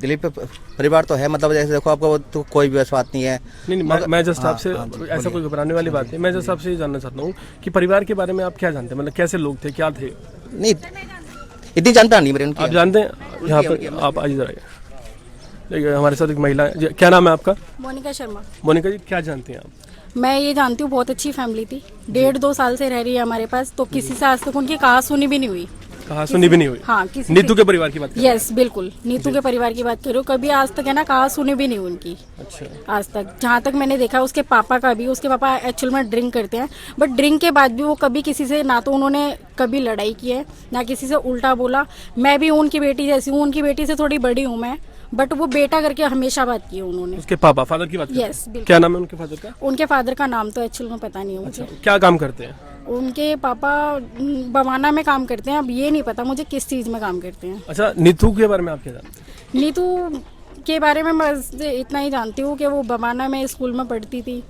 दिलीप परिवार तो है, मतलब जैसे देखो आपको तो कोई भी बात नहीं है। नहीं, मैं जस्ट आपसे ऐसा कोई घबराने वाली बात नहीं, मैं जस्ट आपसे ये जानना चाहता हूँ कि परिवार के बारे में आप क्या जानते हैं, मतलब कैसे लोग थे, क्या थे? नहीं इतनी जानता नहीं मेरे उनकी। आप जानते हैं यहाँ पर, आप आइए जरा, देखिए हमारे साथ एक महिला है। क्या नाम है आपका? मोनिका शर्मा। मोनिका जी, क्या जानते हैं आप? मैं ये जानती हूँ बहुत अच्छी फैमिली थी, 1.5-2 साल से रह रही है हमारे पास, तो किसी से आज तक उनकी कहा सुनी भी नहीं हुई। कहा सुनी भी नहीं हुई? हाँ, किसी नीतू के परिवार की बात करें? यस बिल्कुल, नीतू के परिवार की बात करूँ, कभी आज तक है ना कहा सुनी भी नहीं उनकी। अच्छा। आज तक जहाँ तक मैंने देखा उसके पापा का भी, उसके पापा एक्चुअल में ड्रिंक करते हैं, बट ड्रिंक के बाद भी वो कभी किसी से ना तो उन्होंने कभी लड़ाई की है ना किसी से उल्टा बोला। मैं भी उनकी बेटी जैसी हूँ, उनकी बेटी से थोड़ी बड़ी हूँ मैं, बट वो बेटा करके हमेशा बात की है उन्होंने। उसके पापा, फादर की बात करें? यस बिल्कुल। क्या नाम है उनके फादर का? उनके फादर का नाम तो एक्चुअल में पता नहीं है मुझे। क्या काम करते हैं? उनके पापा बवाना में काम करते हैं, अब ये नहीं पता मुझे किस चीज़ में काम करते हैं। अच्छा, नीतू के बारे में आप क्या जानते हैं? नीतू के बारे में बस इतना ही जानती हूँ कि वो बवाना में स्कूल में पढ़ती थी,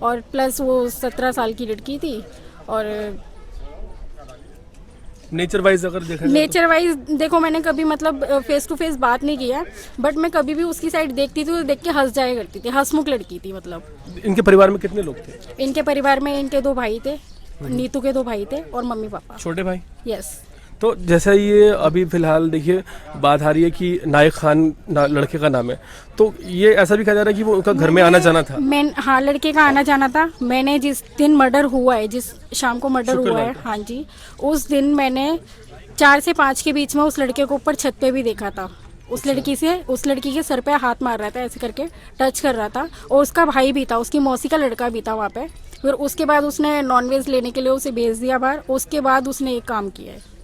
और प्लस वो 17 साल की लड़की थी। और नेचर वाइज अगर देखा जाए नेचर वाइज देखो, मैंने कभी मतलब फेस टू फेस बात नहीं किया, बट मैं कभी भी उसकी साइड देखती थी तो देख के हंस जाया करती थी, हंसमुख लड़की थी मतलब। तो इनके परिवार में कितने लोग थे? इनके परिवार में इनके 2 भाई थे, नीतू के 2 भाई थे और मम्मी पापा। छोटे भाई? यस। तो जैसा ये अभी फिलहाल देखिए बात आ रही है कि नायक खान लड़के का नाम है, तो ये ऐसा भी कहा जा रहा है कि वो उनका घर में आना जाना था। हाँ, लड़के का आना जाना था। मैंने जिस दिन मर्डर हुआ है, जिस शाम को मर्डर हुआ है, हाँ जी, उस दिन मैंने 4 से 5 के बीच में उस लड़के को ऊपर छत पे भी देखा था। उस लड़की के सर पे हाथ मार रहा था, ऐसे करके टच कर रहा था, और उसका भाई भी था, उसकी मौसी का लड़का भी था वहाँ पे। फिर उसके बाद उसने नॉनवेज लेने के लिए उसे भेज दिया बाहर, उसके बाद उसने एक काम किया है।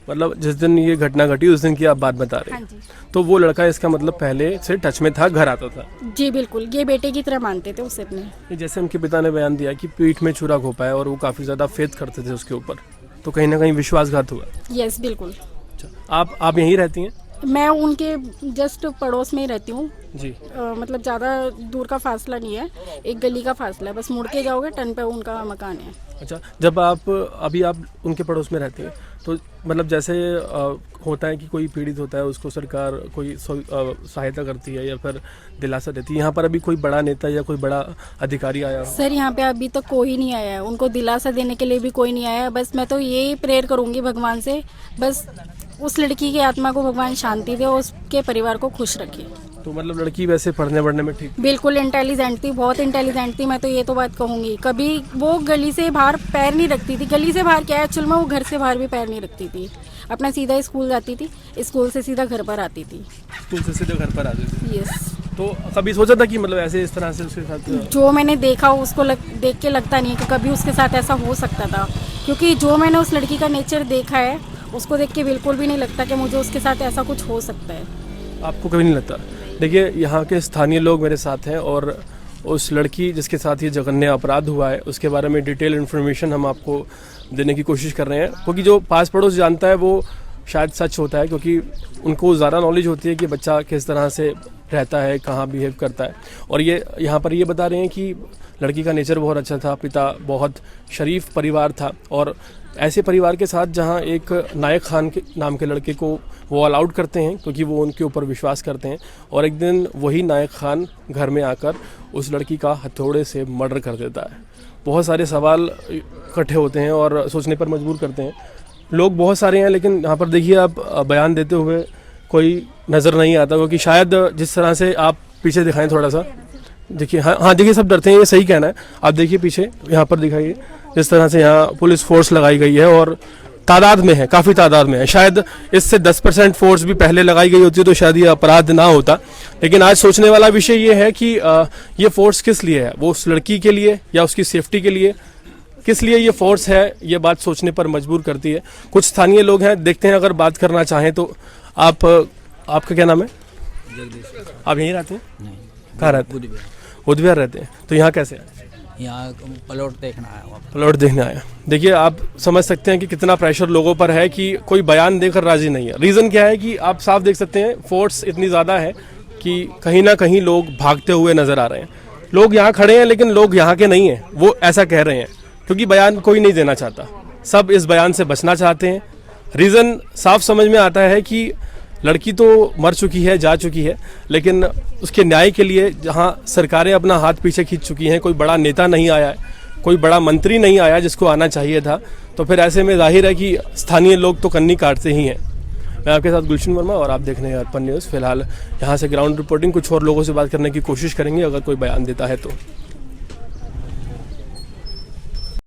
मतलब जिस दिन ये घटना घटी उस दिन की आप बात बता रहे हैं? हाँ जी। तो वो लड़का इसका मतलब पहले से टच में था, घर आता था? जी बिल्कुल, ये बेटे की तरह मानते थे उसे अपने। जैसे उनके पिता ने बयान दिया कि पीठ में छुरा घोंपा है और वो काफ़ी ज़्यादा फेथ करते थे उसके ऊपर, तो कहीं ना कहीं विश्वासघात हुआ? यस बिल्कुल। अच्छा, आप यहीं रहती हैं? मैं उनके जस्ट पड़ोस में ही रहती हूँ जी। मतलब ज़्यादा दूर का फासला नहीं है, एक गली का फासला है, बस मुड़ के जाओगे टर्न पे उनका मकान है। अच्छा, जब आप उनके पड़ोस में रहते हैं तो मतलब जैसे होता है कि कोई पीड़ित होता है उसको सरकार कोई सहायता करती है या फिर दिलासा देती है, यहाँ पर अभी कोई बड़ा नेता या कोई बड़ा अधिकारी आया हो? सर यहाँ पे अभी तक कोई नहीं आया है, उनको दिलासा देने के लिए भी कोई नहीं आया है। बस मैं तो यही प्रेयर करूँगी भगवान से, बस उस लड़की की आत्मा को भगवान शांति दे और उसके परिवार को खुश रखे। तो मतलब लड़की वैसे पढ़ने बढ़ने में ठीक? बिल्कुल इंटेलिजेंट थी, बहुत इंटेलिजेंट थी, मैं तो ये तो बात कहूँगी। कभी वो गली से बाहर पैर नहीं रखती थी, गली से बाहर क्या है एक्चुअल में, वो घर से बाहर भी पैर नहीं रखती थी, अपना सीधा स्कूल जाती थी, स्कूल से सीधा घर पर आती थी। स्कूल से सीधे घर पर आती थी? यस। तो कभी सोचा था कि मतलब ऐसे इस तरह से उसके साथ? जो मैंने देखा उसको देख के लगता नहीं कि कभी उसके साथ ऐसा हो सकता था, क्योंकि जो मैंने उस लड़की का नेचर देखा है उसको देख के बिल्कुल भी नहीं लगता कि मुझे उसके साथ ऐसा कुछ हो सकता है। आपको कभी नहीं लगता? देखिए यहाँ के स्थानीय लोग मेरे साथ हैं और उस लड़की जिसके साथ ये जघन्य अपराध हुआ है उसके बारे में डिटेल इन्फॉर्मेशन हम आपको देने की कोशिश कर रहे हैं, क्योंकि जो पास पड़ोस जानता है वो शायद सच होता है, क्योंकि उनको ज़्यादा नॉलेज होती है कि बच्चा किस तरह से रहता है, कहाँ बिहेव करता है। और ये यहाँ पर ये बता रहे हैं कि लड़की का नेचर बहुत अच्छा था, पिता बहुत शरीफ परिवार था, और ऐसे परिवार के साथ जहाँ एक नायक खान के नाम के लड़के को वो अलाउड करते हैं क्योंकि वो उनके ऊपर विश्वास करते हैं, और एक दिन वही नायक खान घर में आकर उस लड़की का हथौड़े से मर्डर कर देता है। बहुत सारे सवाल इकट्ठे होते हैं और सोचने पर मजबूर करते हैं। लोग बहुत सारे हैं, लेकिन यहाँ पर देखिए आप बयान देते हुए कोई नज़र नहीं आता, क्योंकि शायद जिस तरह से आप पीछे दिखाएं थोड़ा सा, देखिए हाँ देखिए सब डरते हैं, ये सही कहना है। आप देखिए पीछे यहाँ पर दिखाइए जिस तरह से यहाँ पुलिस फोर्स लगाई गई है और तादाद में है, काफ़ी तादाद में है। शायद इससे 10% फोर्स भी पहले लगाई गई होती तो शायद ये अपराध ना होता। लेकिन आज सोचने वाला विषय ये है कि ये फोर्स किस लिए है, वो उस लड़की के लिए या उसकी सेफ्टी के लिए, किस लिए ये फोर्स है, ये बात सोचने पर मजबूर करती है। कुछ स्थानीय लोग हैं, देखते हैं अगर बात करना चाहें तो। आपका क्या नाम है? जगदीश। आप यहीं रहते हैं? नहीं, कहाँ रहते हैं? उद्विहार रहते हैं। तो यहाँ कैसे आए? यहाँ प्लॉट देखना आया। प्लॉट देखने आया। देखिए आप समझ सकते हैं कि कितना प्रेशर लोगों पर है कि कोई बयान देकर राजी नहीं है। रीज़न क्या है कि आप साफ देख सकते हैं फोर्स इतनी ज़्यादा है कि कहीं ना कहीं लोग भागते हुए नज़र आ रहे हैं। लोग यहाँ खड़े हैं लेकिन लोग यहाँ के नहीं हैं, वो ऐसा कह रहे हैं, क्योंकि बयान कोई नहीं देना चाहता, सब इस बयान से बचना चाहते हैं। रीज़न साफ समझ में आता है कि लड़की तो मर चुकी है, जा चुकी है, लेकिन उसके न्याय के लिए जहां सरकारें अपना हाथ पीछे खींच चुकी हैं, कोई बड़ा नेता नहीं आया है, कोई बड़ा मंत्री नहीं आया जिसको आना चाहिए था, तो फिर ऐसे में जाहिर है कि स्थानीय लोग तो कन्नी काटते ही हैं। मैं आपके साथ गुलशन वर्मा और आप देख रहे हैं अर्पण न्यूज़। फिलहाल यहाँ से ग्राउंड रिपोर्टिंग, कुछ और लोगों से बात करने की कोशिश करेंगे अगर कोई बयान देता है तो।